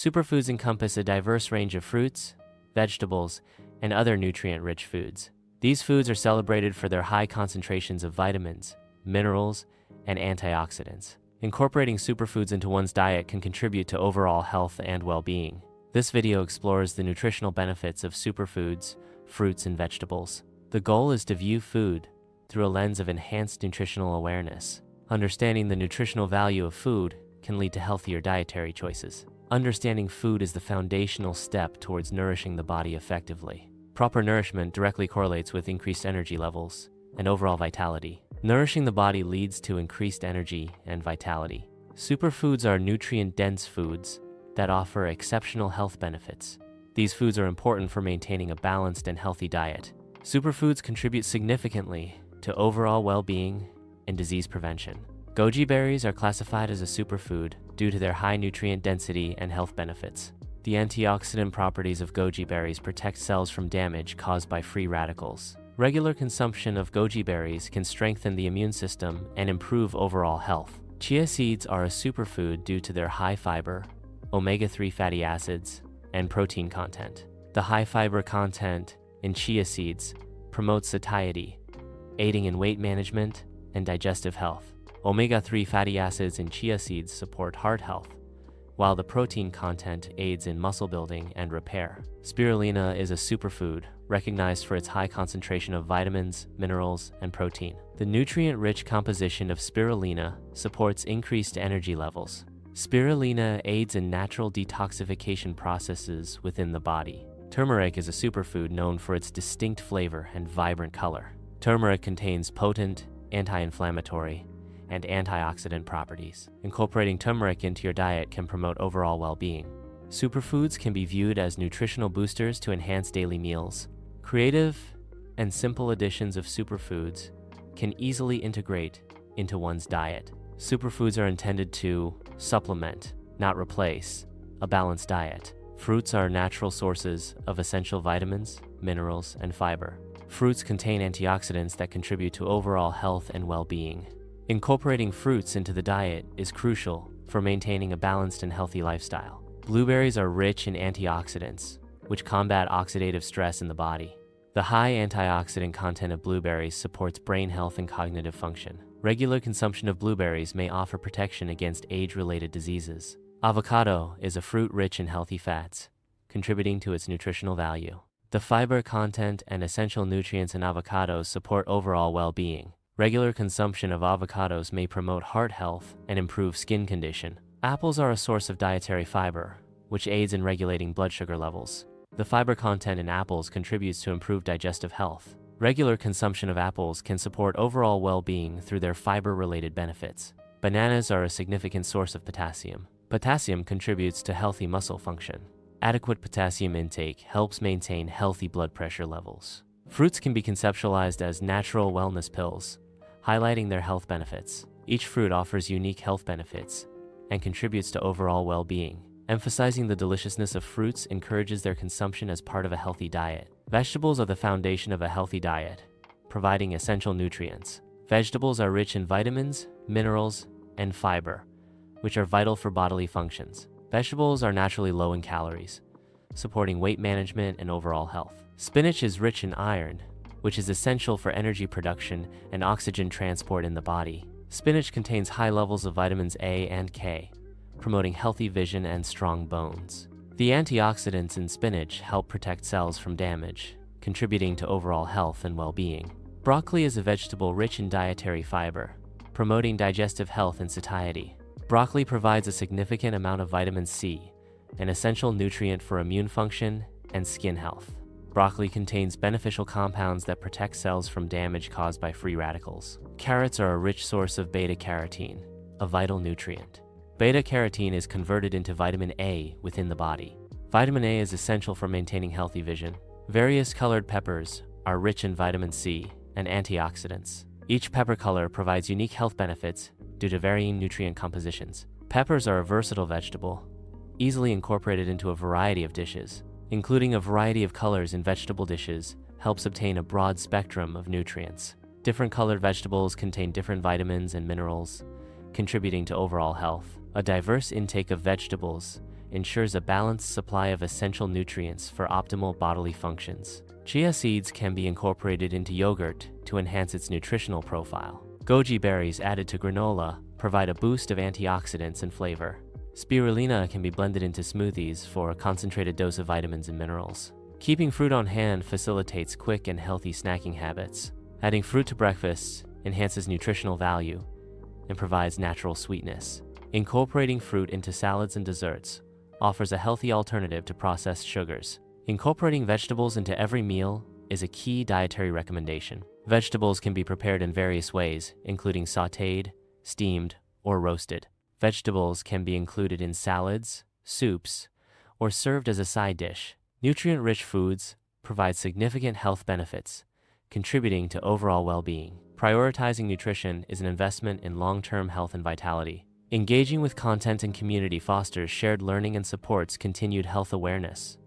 Superfoods encompass a diverse range of fruits, vegetables, and other nutrient-rich foods. These foods are celebrated for their high concentrations of vitamins, minerals, and antioxidants. Incorporating superfoods into one's diet can contribute to overall health and well-being. This video explores the nutritional benefits of superfoods, fruits, and vegetables. The goal is to view food through a lens of enhanced nutritional awareness. Understanding the nutritional value of food can lead to healthier dietary choices. Understanding food is the foundational step towards nourishing the body effectively. Proper nourishment directly correlates with increased energy levels and overall vitality. Nourishing the body leads to increased energy and vitality. Superfoods are nutrient-dense foods that offer exceptional health benefits. These foods are important for maintaining a balanced and healthy diet. Superfoods contribute significantly to overall well-being and disease prevention. Goji berries are classified as a superfood due to their high nutrient density and health benefits. The antioxidant properties of goji berries protect cells from damage caused by free radicals. Regular consumption of goji berries can strengthen the immune system and improve overall health. Chia seeds are a superfood due to their high fiber, omega-3 fatty acids, and protein content. The high fiber content in chia seeds promotes satiety, aiding in weight management and digestive health. Omega-3 fatty acids in chia seeds support heart health, while the protein content aids in muscle building and repair. Spirulina is a superfood recognized for its high concentration of vitamins, minerals, and protein. The nutrient-rich composition of spirulina supports increased energy levels. Spirulina aids in natural detoxification processes within the body. Turmeric is a superfood known for its distinct flavor and vibrant color. Turmeric contains potent anti-inflammatory and antioxidant properties. Incorporating turmeric into your diet can promote overall well-being. Superfoods can be viewed as nutritional boosters to enhance daily meals. Creative and simple additions of superfoods can easily integrate into one's diet. Superfoods are intended to supplement, not replace, a balanced diet. Fruits are natural sources of essential vitamins, minerals, and fiber. Fruits contain antioxidants that contribute to overall health and well-being. Incorporating fruits into the diet is crucial for maintaining a balanced and healthy lifestyle. Blueberries are rich in antioxidants, which combat oxidative stress in the body. The high antioxidant content of blueberries supports brain health and cognitive function. Regular consumption of blueberries may offer protection against age-related diseases. Avocado is a fruit rich in healthy fats, contributing to its nutritional value. The fiber content and essential nutrients in avocados support overall well-being. Regular consumption of avocados may promote heart health and improve skin condition. Apples are a source of dietary fiber, which aids in regulating blood sugar levels. The fiber content in apples contributes to improved digestive health. Regular consumption of apples can support overall well-being through their fiber-related benefits. Bananas are a significant source of potassium. Potassium contributes to healthy muscle function. Adequate potassium intake helps maintain healthy blood pressure levels. Fruits can be conceptualized as natural wellness pills, highlighting their health benefits. Each fruit offers unique health benefits and contributes to overall well-being. Emphasizing the deliciousness of fruits encourages their consumption as part of a healthy diet. Vegetables are the foundation of a healthy diet, providing essential nutrients. Vegetables are rich in vitamins, minerals, and fiber, which are vital for bodily functions. Vegetables are naturally low in calories, supporting weight management and overall health. Spinach is rich in iron, which is essential for energy production and oxygen transport in the body. Spinach contains high levels of vitamins A and K, promoting healthy vision and strong bones. The antioxidants in spinach help protect cells from damage, contributing to overall health and well-being. Broccoli is a vegetable rich in dietary fiber, promoting digestive health and satiety. Broccoli provides a significant amount of vitamin C, an essential nutrient for immune function and skin health. Broccoli contains beneficial compounds that protect cells from damage caused by free radicals. Carrots are a rich source of beta-carotene, a vital nutrient. Beta-carotene is converted into vitamin A within the body. Vitamin A is essential for maintaining healthy vision. Various colored peppers are rich in vitamin C and antioxidants. Each pepper color provides unique health benefits due to varying nutrient compositions. Peppers are a versatile vegetable, easily incorporated into a variety of dishes. Including a variety of colors in vegetable dishes helps obtain a broad spectrum of nutrients. Different colored vegetables contain different vitamins and minerals, contributing to overall health. A diverse intake of vegetables ensures a balanced supply of essential nutrients for optimal bodily functions. Chia seeds can be incorporated into yogurt to enhance its nutritional profile. Goji berries added to granola provide a boost of antioxidants and flavor. Spirulina can be blended into smoothies for a concentrated dose of vitamins and minerals. Keeping fruit on hand facilitates quick and healthy snacking habits. Adding fruit to breakfast enhances nutritional value and provides natural sweetness. Incorporating fruit into salads and desserts offers a healthy alternative to processed sugars. Incorporating vegetables into every meal is a key dietary recommendation. Vegetables can be prepared in various ways, including sautéed, steamed, or roasted. Vegetables can be included in salads, soups, or served as a side dish. Nutrient-rich foods provide significant health benefits, contributing to overall well-being. Prioritizing nutrition is an investment in long-term health and vitality. Engaging with content and community fosters shared learning and supports continued health awareness.